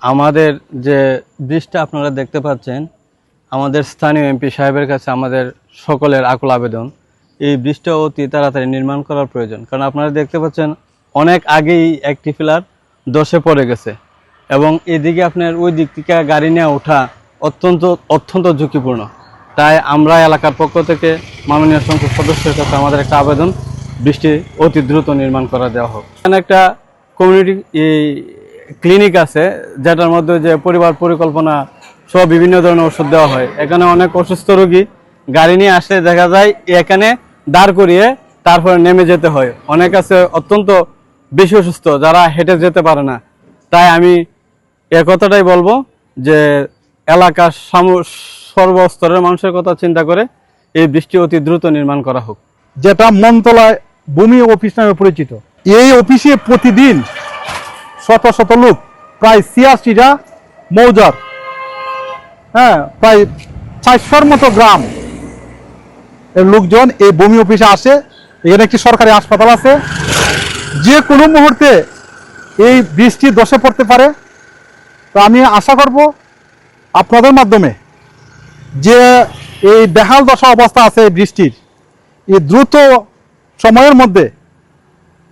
আমাদের যে ব্রিজটা আপনারা দেখতে পাচ্ছেন, আমাদের স্থানীয় এমপি সাহেবের কাছে আমাদের সকলের আকুল আবেদন, এই ব্রিজটা অতি তাড়াতাড়ি নির্মাণ করার প্রয়োজন। কারণ আপনারা দেখতে পাচ্ছেন অনেক আগেই একটি পিলার ধসে পড়ে গেছে এবং এদিকে আপনার ওই দিক থেকে গাড়ি নিয়ে ওঠা অত্যন্ত ঝুঁকিপূর্ণ। তাই আমরা এলাকার পক্ষ থেকে মাননীয় সংসদ সদস্যের কাছে আমাদের একটা আবেদন, বৃষ্টি অতি দ্রুত নির্মাণ করা দেওয়া হোক। এখানে একটা কমিউনিটি ক্লিনিক আছে, যেটার মধ্যে যে পরিবার পরিকল্পনা সহ বিভিন্ন ধরনের ওষুধ দেওয়া হয়। এখানে অনেক অসুস্থ রোগী গাড়ি নিয়ে আসলে দেখা যায় এখানে দাঁড় করিয়ে তারপরে নেমে যেতে হয়। অনেক আছে অত্যন্ত বেশি অসুস্থ, যারা হেঁটে যেতে পারে না। তাই আমি এ কথাটাই বলবো যে এলাকার সর্বস্তরের মানুষের কথা চিন্তা করে এই বৃষ্টি অতি দ্রুত নির্মাণ করা হোক। যেটা মনতলায় ভূমি অফিস নামে পরিচিত, এই অফিসে প্রতিদিন শত শত লোক, প্রায় ৮৬টা মৌজার, প্রায় ৪০০-র মতো গ্রাম এর লোকজন এই ভূমি অফিসে আসে। এখানে একটি সরকারি হাসপাতাল আছে। যে কোনো মুহূর্তে এই বৃষ্টি ধসে পড়তে পারে। তো আমি আশা করব আপনাদের মাধ্যমে যে এই বেহাল দশা অবস্থা আছে এই বৃষ্টির, এই দ্রুত সময়ের মধ্যে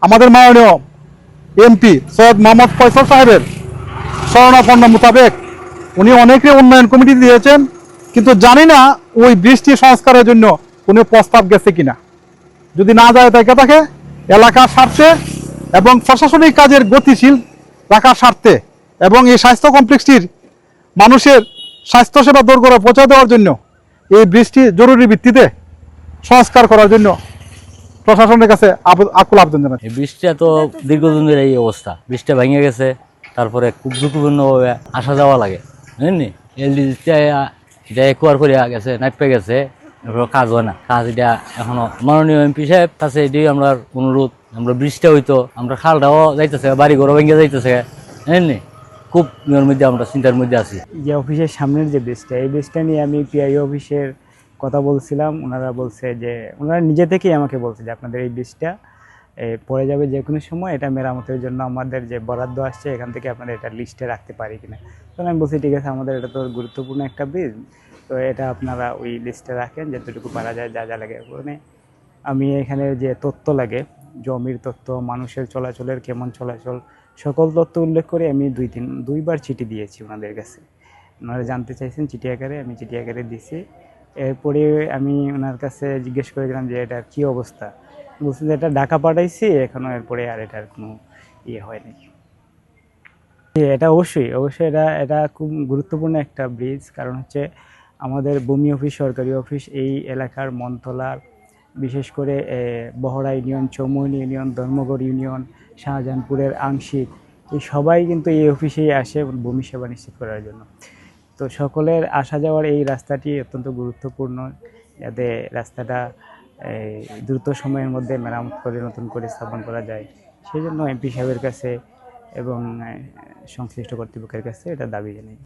আমাদের মাননীয় এমপি সৈয়দ মোহাম্মদ ফয়সাল সাহেবের শরণাপন্ন মোতাবেক উনি অনেকে উন্নয়ন কমিটি দিয়েছেন, কিন্তু জানি না ওই বৃষ্টি সংস্কারের জন্য কোনো প্রস্তাব গেছে কিনা। যদি না যায় থাকে এলাকার স্বার্থে এবং প্রশাসনিক কাজের গতিশীল রাখার স্বার্থে এবং এই স্বাস্থ্য কমপ্লেক্সটির মানুষের স্বাস্থ্যসেবা দোরগোড়ায় পৌঁছে দেওয়ার জন্য এই বৃষ্টি জরুরি ভিত্তিতে সংস্কার করার জন্য প্রশাসনের কাছে আকুল আবেদন জানাচ্ছি। বৃষ্টিটা তো দীর্ঘদিনের এই অবস্থা, বৃষ্টি ভেঙে গেছে, তারপরে খুব ঝুঁকিপূর্ণভাবে আসা যাওয়া লাগে, বুঝলেন। এটা একবার করে গেছে, নাইট পেয়ে গেছে, কাজ হয় না। কাজ এটা এখনো মাননীয় এমপি সাহেব কাছে এটাই আমরা অনুরোধ, আমরা বৃষ্টি হইতো, আমরা খালটাও যাইতেছে, বাড়ি ঘরও ভেঙে যাইতেছে, বুঝলেন। খুব ইয়ের মধ্যে আমরা চিন্তার মধ্যে আছি। যে অফিসের সামনের যে ব্রিজটা, এই ব্রিজটা নিয়ে আমি পিআইও অফিসের কথা বলছিলাম। ওনারা বলছে যে, ওনারা নিজে থেকেই আমাকে বলছে যে আপনাদের এই ব্রিজটা পড়ে যাবে যে কোনো সময়, এটা মেরামতের জন্য আমাদের যে বরাদ্দ আসছে এখান থেকে আপনাদের এটা লিস্টে রাখতে পারি কিনা। তখন আমি বলছি ঠিক আছে, আমাদের এটা তো গুরুত্বপূর্ণ একটা ব্রিজ, তো এটা আপনারা ওই লিস্টে রাখেন, যতটুকু পারা যায়, যা যা লাগে। মানে আমি এখানে যে তথ্য লাগে, জমির তথ্য, মানুষের চলাচলের কেমন চলাচল, সকল তথ্য উল্লেখ করে আমি দুইবার চিঠি দিয়েছি ওনাদের কাছে। ওনারা জানতে চাইছেন চিঠি আকারে, আমি চিঠি আকারে দিছি। এরপরে আমি ওনার কাছে জিজ্ঞেস করেছিলাম যে এটার কী অবস্থা। বলছেন যে এটা ঢাকা পাঠাইছি এখনও, এরপরে আর এটার কোনো ইয়ে হয়নি। এটা অবশ্যই এটা খুব গুরুত্বপূর্ণ একটা ব্রিজ। কারণ হচ্ছে আমাদের ভূমি অফিস, সরকারি অফিস এই এলাকার মনতলার, বিশেষ করে Bahara union, Chowmuhani union, Dharmagarh union, শাহজাহানপুরের আংশিক, এই সবাই কিন্তু এই অফিসেই আসে ভূমি সেবা নিশ্চিত করার জন্য। তো সকলের আসা যাওয়ার এই রাস্তাটি অত্যন্ত গুরুত্বপূর্ণ, যাতে রাস্তাটা দ্রুত সময়ের মধ্যে মেরামত করে নতুন করে স্থাপন করা যায়। সেই জন্য এমপি সাহেবের কাছে এবং সংশ্লিষ্ট কর্তৃপক্ষের কাছে এটা দাবি জানাই।